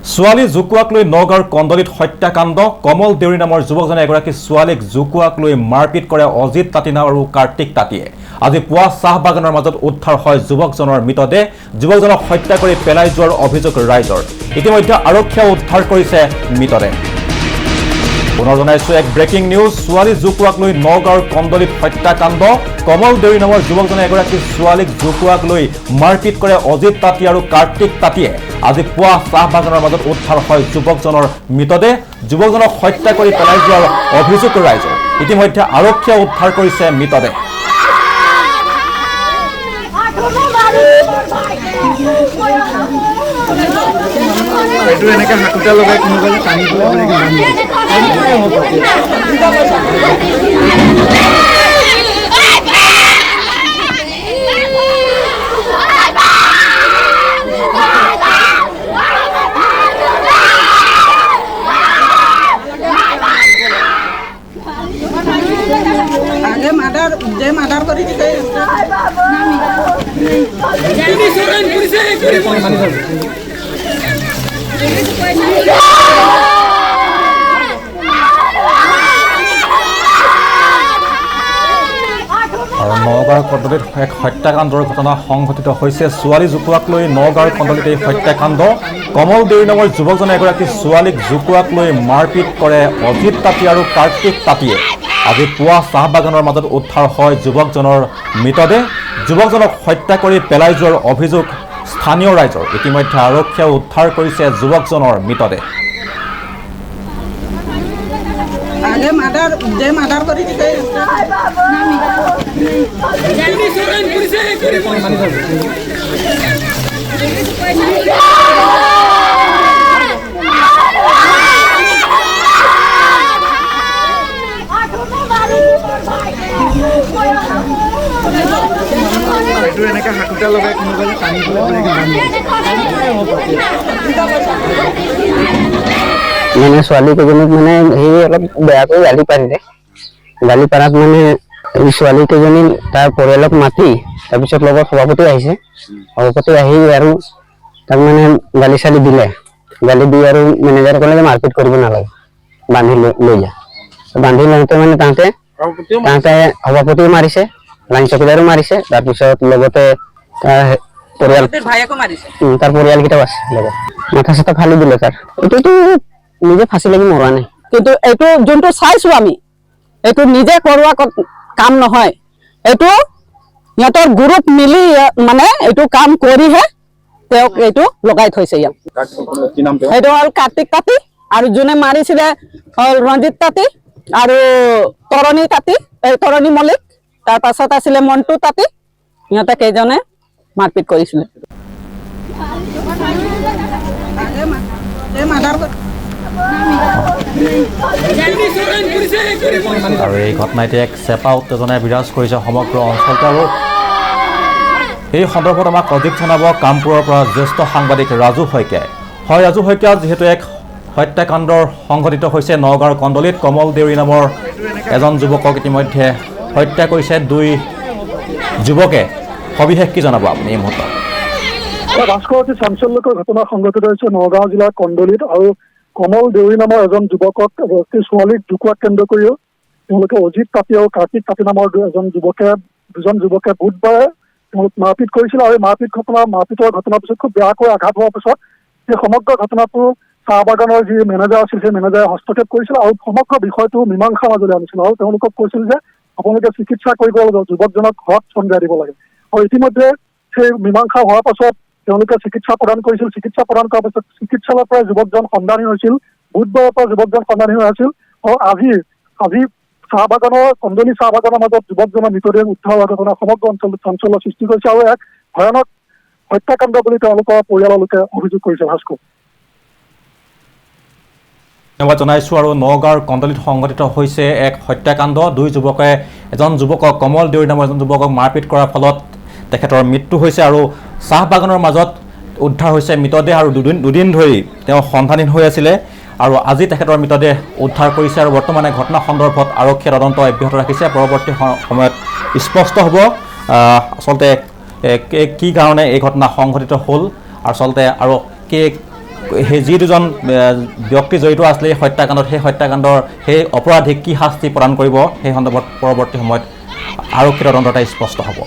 ছোৱালী জুকুৱাক লৈ নগাঁৱৰ কন্দলিত হত্যাকাণ্ড কমল দেউৰী নামৰ যুৱকজনে এগৰাকী ছোৱালীক জুকুৱাক লৈ মাৰপিট কৰে অজিত তাঁতী আৰু কাৰ্তিক তাঁতীয়ে আজি পুৱা চাহ বাগানৰ মাজত উদ্ধাৰ হয় যুৱকজনৰ মৃতদেহ যুৱকজনক হত্যা কৰি পেলাই যোৱাৰ অভিযোগ ৰাইজৰ ইতিমধ্যে আৰক্ষীয়ে উদ্ধাৰ কৰিছে মৃতদেহ পুনৰ জনাইছো এক ব্ৰেকিং নিউজ ছোৱালী জুকুৱাক লৈ নগাঁৱৰ কন্দলিত হত্যাকাণ্ড কমল দেউৰী নামৰ যুৱকজনে এগৰাকী ছোৱালীক জুকুৱাক লৈ মাৰপিট কৰে অজিত তাঁতী আৰু কাৰ্তিক তাঁতীয়ে আজি পুৱা চাহ বাগানৰ মাজত উদ্ধাৰ হয় যুৱকজনৰ মৃতদেহ যুৱকজনক হত্যা কৰি পেলাই যোৱাৰ অভিযোগ ৰাইজৰ ইতিমধ্যে আৰক্ষীয়ে উদ্ধাৰ কৰিছে মৃতদেহ এইটো এনেকৈ হাকুটা লগাই কোনোবাই টানি মাৰ্ডাৰ কৰি দিছে আৰু নগাঁৱৰ কন্দলিত এক হত্যাকাণ্ডৰ ঘটনা সংঘটিত হৈছে ছোৱালী জুকুৱাক লৈ নগাঁৱৰ কন্দলিত এই হত্যাকাণ্ড কমল দেউৰী নামৰ যুৱকজনে এগৰাকী ছোৱালীক জুকুৱাক লৈ মাৰপিট কৰে অজিত তাঁতী আৰু কাৰ্তিক তাঁতীয়ে আজি পুৱা চাহ বাগানৰ মাজত উদ্ধাৰ হয় যুৱকজনৰ মৃতদেহ যুৱকজনক হত্যা কৰি পেলাই যোৱাৰ অভিযোগ স্থানীয় ৰাইজৰ ইতিমধ্যে আৰক্ষীয়ে উদ্ধাৰ কৰিছে যুৱকজনৰ মৃতদেহ মাৰ্ডাৰ কৰি দিছে এইটো এনেকৈ হাকুটা লগাই কোনোবাই টানি মানে ছোৱালীকেইজনীক মানে সি অলপ বেয়াকৈ গালি পাৰিলে গালি পাৰাত মানে ছোৱালীকেইজনী তাৰ পৰিয়ালক মাতি তাৰপিছত লগত সভাপতি আহিছে সভাপতি আহি আৰু তাক মানে গালি চালি দিলে গালি দি আৰু মেনেজাৰ ক'লে যে মাৰপিট কৰিব নালাগে বান্ধি লৈ যা বান্ধি লওঁতে মানে তাহাঁতে সভাপতিও মাৰিছে লাইন চকীদাৰো মাৰিছে তাৰপিছত লগতে তাৰ পৰিয়ালকেইটাও আছে লগত মাথা চাথা ফালি দিলে তাৰ এইটোতো নিজে ফাঁচি লাগি মৰা নাই কিন্তু এইটো যোনটো চাইছো আমি এইটো নিজে কৰোৱা কাম নহয় এইটো সিহঁতৰ গ্ৰুপ মিলি মানে এইটো কাম কৰিহে তেওঁক এইটো লগাই থৈছে ইয়াত সেইটো হ'ল কাৰ্তিক তাঁতী আৰু যোনে মাৰিছিলে হ'ল ৰঞ্জিত তাঁতী আৰু তৰণী তাঁতী তৰণী মল্লিক তাৰ পাছত আছিলে মন্টু তাঁতী সিহঁতে কেইজনে মাৰপিট কৰিছিলে আৰু এই ঘটনাটি এক চেপা উত্তেজনাই বিৰাজ কৰিছে সমগ্ৰ অঞ্চলতে আৰু এই সন্দৰ্ভত আমাক অধিক জনাব কামপুৰৰ পৰা জ্যেষ্ঠ সাংবাদিক ৰাজু শইকীয়াই হয় ৰাজু শইকীয়া যিহেতু এক হত্যাকাণ্ডৰ সংঘটিত হৈছে নগাঁৱৰ কন্দলিত কমল দেউৰী নামৰ এজন যুৱকক ইতিমধ্যে হত্যা কৰিছে দুই যুৱকে সবিশেষ কি জনাব আপুনি এই মুহূৰ্তত ৰাষ্ট্ৰপতি চাঞ্চল্যকৰ ঘটনা সংঘটিত হৈছে নগাঁও জিলাৰ কন্দলিত আৰু কমল দেউৰী নামৰ এজন যুৱকক ছোৱালীক জুকুৱাক কেন্দ্ৰ কৰিও তেওঁলোকে অজিত তাঁতী আৰু কাৰ্তিক তাঁতী নামৰ দুজন যুৱকে বুধবাৰে তেওঁলোক মাৰপিট কৰিছিল আৰু মাৰপিটৰ ঘটনাৰ পিছত খুব বেয়াকৈ আঘাত হোৱাৰ পিছত সেই সমগ্ৰ ঘটনাটো চাহ বাগানৰ যি মেনেজাৰ আছিল সেই মেনেজাৰে হস্তক্ষেপ কৰিছিল আৰু সমগ্ৰ বিষয়টো মীমাংসা মাজলৈ আনিছিল আৰু তেওঁলোকক কৈছিল যে আপোনালোকে চিকিৎসা কৰিব লাগে যুৱকজনক ঘৰত চন্দ্ৰাই দিব লাগে আৰু ইতিমধ্যে সেই মীমাংসা হোৱাৰ পাছত তেওঁলোকে চিকিৎসা প্ৰদান কৰিছিল চিকিৎসা প্ৰদান কৰাৰ পাছত চিকিৎসালয়ৰ পৰা যুৱকজন সন্ধানহীন হৈছিল বুধবাৰৰ পৰা যুৱকজন সন্ধানহীন হৈ আছিল আৰু আজি চাহ বাগানৰ কন্দলি চাহ বাগানৰ মাজত যুৱকজনৰ মৃতদেহ উদ্ধাৰ হোৱা ঘটনা সমগ্ৰ অঞ্চলত চাঞ্চল্য সৃষ্টি কৰিছে আৰু এক ভয়ানক হত্যাকাণ্ড বুলি তেওঁলোকৰ পৰিয়ালৰ লোকে অভিযোগ কৰিছে ভাস্কৰ ধন্যবাদ জনাইছোঁ আৰু নগাঁৱৰ কন্দলিত সংঘটিত হৈছে এক হত্যাকাণ্ড দুই যুৱকে এজন যুৱকক কমল দেউৰী নামৰ এজন যুৱকক মাৰপিট কৰাৰ ফলত তেখেতৰ মৃত্যু হৈছে আৰু চাহ বাগানৰ মাজত উদ্ধাৰ হৈছে মৃতদেহ আৰু দুদিন ধৰি তেওঁ সন্ধানহীন হৈ আছিলে আৰু আজি তেখেতৰ মৃতদেহ উদ্ধাৰ কৰিছে আৰু বৰ্তমানে ঘটনা সন্দৰ্ভত আৰক্ষীয়ে তদন্ত অব্যাহত ৰাখিছে পৰৱৰ্তী সময়ত স্পষ্ট হ'ব আচলতে কি কাৰণে এই ঘটনা সংঘটিত হ'ল আচলতে আৰু সেই যি দুজন ব্যক্তি জড়িত আছিলে এই হত্যাকাণ্ডত সেই হত্যাকাণ্ডৰ সেই অপৰাধীক কি শাস্তি প্ৰদান কৰিব সেই সন্দৰ্ভত পৰৱৰ্তী সময়ত আৰক্ষী তদন্ততে স্পষ্ট হ'ব।